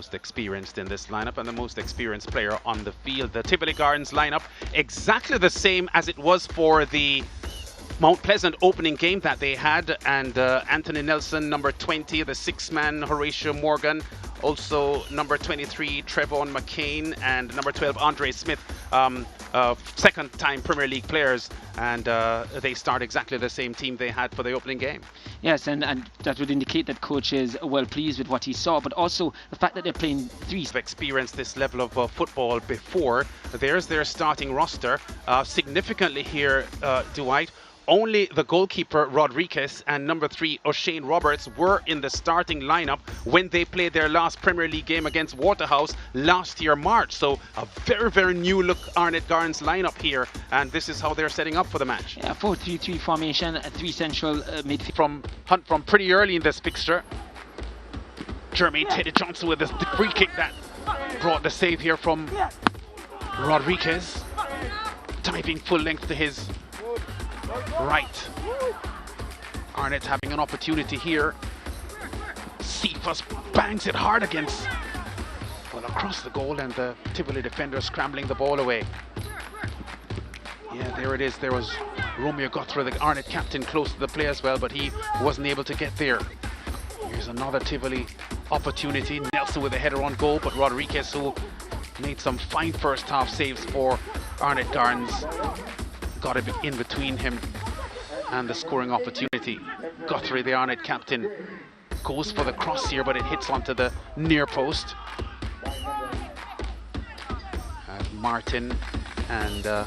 most experienced in this lineup and the most experienced player on the field. The Tivoli Gardens lineup exactly the same as it was for the Mount Pleasant opening game that they had, and Anthony Nelson, number 20, the six-man Horatio Morgan, also number 23 Trevon McCain, and number 12 Andre Smith, second-time Premier League players, and they start exactly the same team they had for the opening game. Yes, and that would indicate that coach is well pleased with what he saw, but also the fact that they're playing three. They've experienced this level of football before. There's their starting roster. Significantly here, Dwight, only the goalkeeper Rodriguez and number 3 O'Shane Roberts were in the starting lineup when they played their last Premier League game against Waterhouse last year March. So a very, very new look Arnett Gardens lineup here, and this is how they're setting up for the match. Yeah, 4-3-3 formation, 3 central midfield. From Hunt from pretty early in this fixture. Jermaine Teddy Johnson with the free kick that brought the save here from Rodriguez, diving full length to his right. Arnett having an opportunity here. Cephas bangs it hard against, well, across the goal, and the Tivoli defender scrambling the ball away. Yeah, there it is. There was Romeo Guthrie, the Arnett captain, close to the play as well, but he wasn't able to get there. Here's another Tivoli opportunity. Nelson with a header on goal, but Rodriguez, who made some fine first half saves for Arnett Gardens, got it in between him and the scoring opportunity. Guthrie, the Arnett captain, goes for the cross here, but it hits onto the near post. Martin and I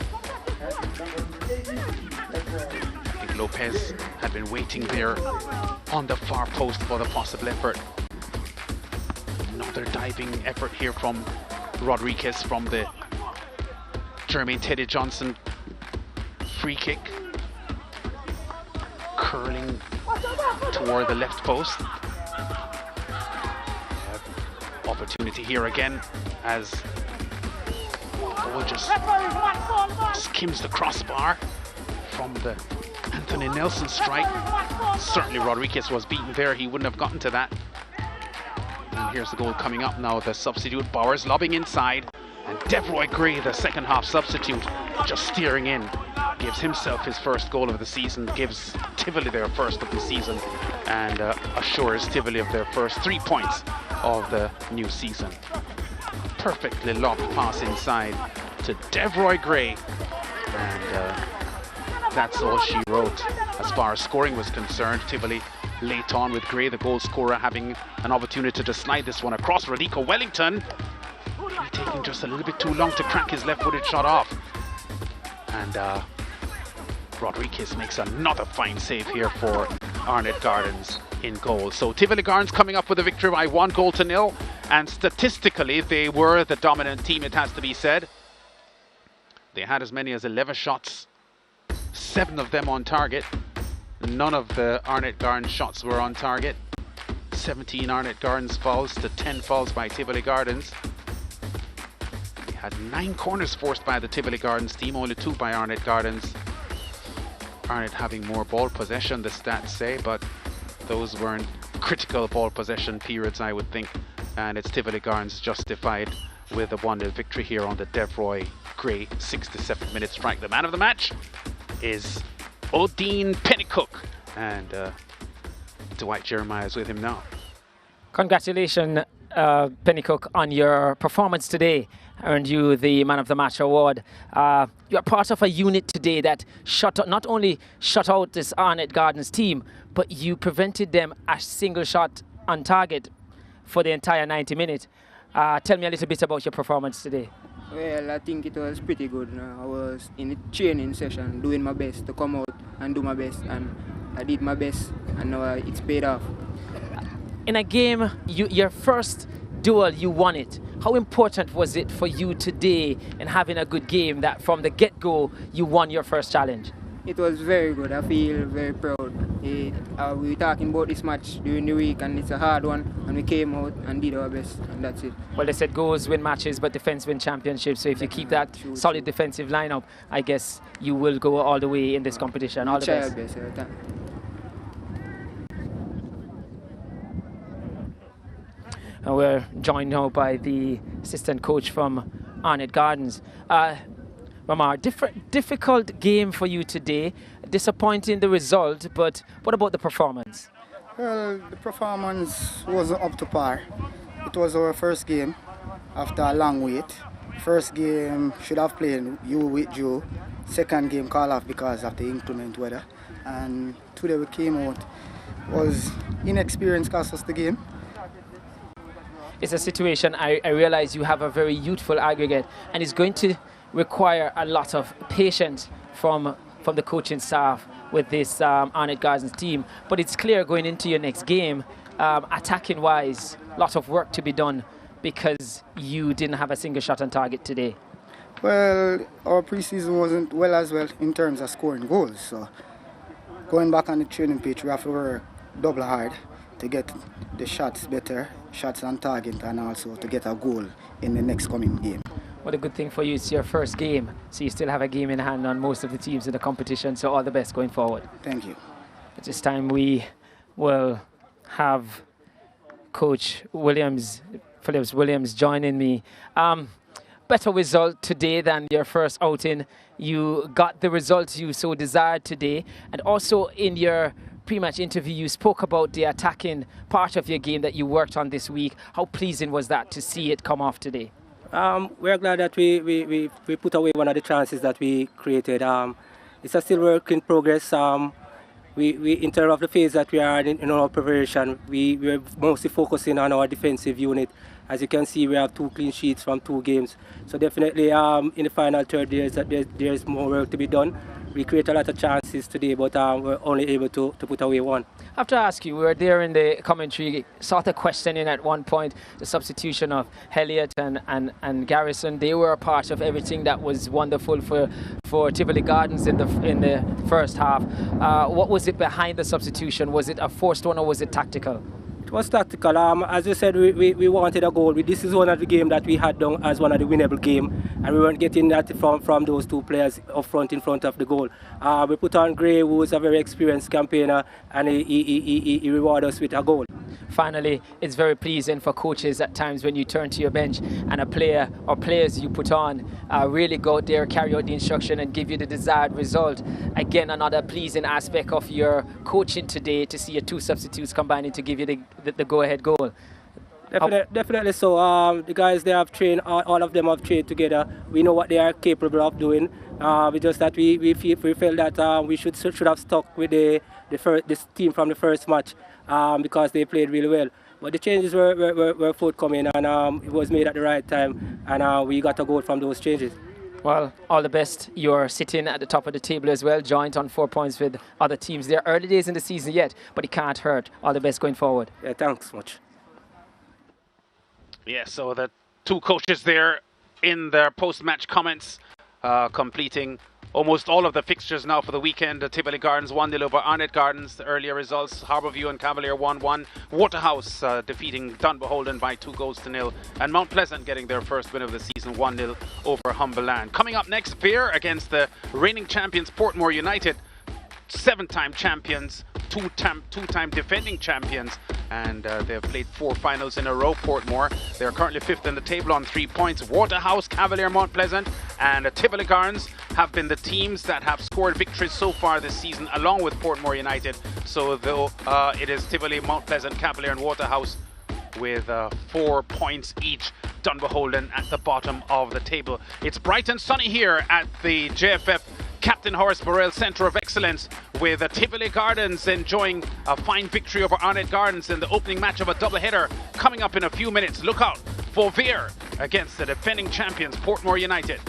think Lopez had been waiting there on the far post for the possible effort. Another diving effort here from Rodriguez from the Jermaine Teddy Johnson free kick, curling toward the left post. Opportunity here again as ball just skims the crossbar from the Anthony Nelson strike. Certainly Rodriguez was beaten there, he wouldn't have gotten to that. And here's the goal coming up now, the substitute Bowers lobbing inside, and Devroy Gray, the second half substitute, just steering in. Gives himself his first goal of the season, gives Tivoli their first of the season, and assures Tivoli of their first 3 points of the new season. Perfectly lobbed pass inside to Devroy Gray, and that's all she wrote as far as scoring was concerned. Tivoli late on with Gray, the goal scorer, having an opportunity to slide this one across. Radico Wellington, he taking just a little bit too long to crack his left-footed shot off, and Rodriguez makes another fine save here for Arnett Gardens in goal. So Tivoli Gardens coming up with a victory by 1-0, and statistically they were the dominant team, it has to be said. They had as many as 11 shots, 7 of them on target. None of the Arnett Gardens shots were on target. 17 Arnett Gardens fouls to 10 fouls by Tivoli Gardens. They had 9 corners forced by the Tivoli Gardens team, only 2 by Arnett Gardens. Arnett having more ball possession, the stats say, but those weren't critical ball possession periods, I would think, and it's Tivoli Gardens justified with a 1-0 victory here on the Devroy Gray 67-minute strike. The man of the match is O'Dean Pennycook, and Dwight Jeremiah is with him now. Congratulations, Pennycook, on your performance today. Earned you the Man of the Match award. You're part of a unit today that not only shut out this Arnett Gardens team, but you prevented them a single shot on target for the entire 90 minutes. Tell me a little bit about your performance today. Well, I think it was pretty good. I was in a training session doing my best to come out and do my best, and I did my best, and now it's paid off. In a game, your first duel, you won it. How important was it for you today in having a good game that from the get-go you won your first challenge? It was very good. I feel very proud. We were talking about this match during the week, and it's a hard one, and we came out and did our best, and that's it. Well, they said goals win matches, but defense win championships. So if you keep that solid defensive lineup, I guess you will go all the way in this competition. All the best. And we're joined now by the assistant coach from Arnett Gardens. Ramar, difficult game for you today. Disappointing the result, but what about the performance? Well, the performance wasn't up to par. It was our first game after a long wait. First game should have played you with Joe. Second game call off because of the inclement weather. And today we came out, was inexperience cost us the game. It's a situation, I realize you have a very youthful aggregate, and it's going to require a lot of patience from the coaching staff with this Arnett Gardens team. But it's clear going into your next game, attacking wise, a lot of work to be done because you didn't have a single shot on target today. Well, our preseason wasn't well as well in terms of scoring goals. So going back on the training pitch, we have to work double hard to get the shots better, shots on target, and also to get a goal in the next coming game. Well, the good thing for you, it's your first game, so you still have a game in hand on most of the teams in the competition, so all the best going forward. Thank you. At this time, we will have Coach Phillips Williams joining me. Better result today than your first outing. You got the results you so desired today, and also in your pre-match interview, you spoke about the attacking part of your game that you worked on this week. How pleasing was that to see it come off today? We're glad that we put away one of the chances that we created. It's a still work in progress. We in terms of the phase that we are in our preparation, we're mostly focusing on our defensive unit. As you can see, we have 2 clean sheets from 2 games. So definitely in the final third, there's more work to be done. We create a lot of chances today, but we're only able to put away 1. I have to ask you, we were there in the commentary, sort of questioning at one point the substitution of Elliott and Garrison. They were a part of everything that was wonderful for Tivoli Gardens in the first half. What was it behind the substitution? Was it a forced one or was it tactical? It was tactical. As you said, we wanted a goal. This is one of the games that we had done as one of the winnable game, and we weren't getting that from those 2 players up front in front of the goal. We put on Gray, who is a very experienced campaigner, and he rewarded us with a goal. Finally, it's very pleasing for coaches at times when you turn to your bench and a player or players you put on really go out there, carry out the instruction and give you the desired result. Again, another pleasing aspect of your coaching today to see your 2 substitutes combining to give you the go-ahead goal. Definitely so. The guys, they have trained, all of them have trained together. We know what they are capable of doing. We just that we felt that we should have stuck with this team from the first match because they played really well. But the changes were forthcoming, and it was made at the right time, and we got a goal from those changes. Well, all the best. You're sitting at the top of the table as well, joint on 4 points with other teams. They're early days in the season yet, but it can't hurt. All the best going forward. Yeah, thanks much. Yeah, so the 2 coaches there in their post-match comments, completing almost all of the fixtures now for the weekend. Tivoli Gardens 1-0 over Arnett Gardens. The earlier results, Harbourview and Cavalier 1-1. Waterhouse defeating Dunbeholden by 2-0. And Mount Pleasant getting their first win of the season 1-0 over Humberland. Coming up next, Veer against the reigning champions Portmore United. 7-time champions, two-time defending champions, and they've played 4 finals in a row. Portmore, they're currently 5th in the table on 3 points. Waterhouse, Cavalier, Mount Pleasant and Tivoli Gardens have been the teams that have scored victories so far this season, along with Portmore United. So though it is Tivoli, Mount Pleasant, Cavalier and Waterhouse with 4 points each. Dunbeholden at the bottom of the table. It's bright and sunny here at the JFF Captain Horace Burrell Centre of Excellence, with Tivoli Gardens enjoying a fine victory over Arnett Gardens in the opening match of a doubleheader coming up in a few minutes. Look out for Veer against the defending champions Portmore United.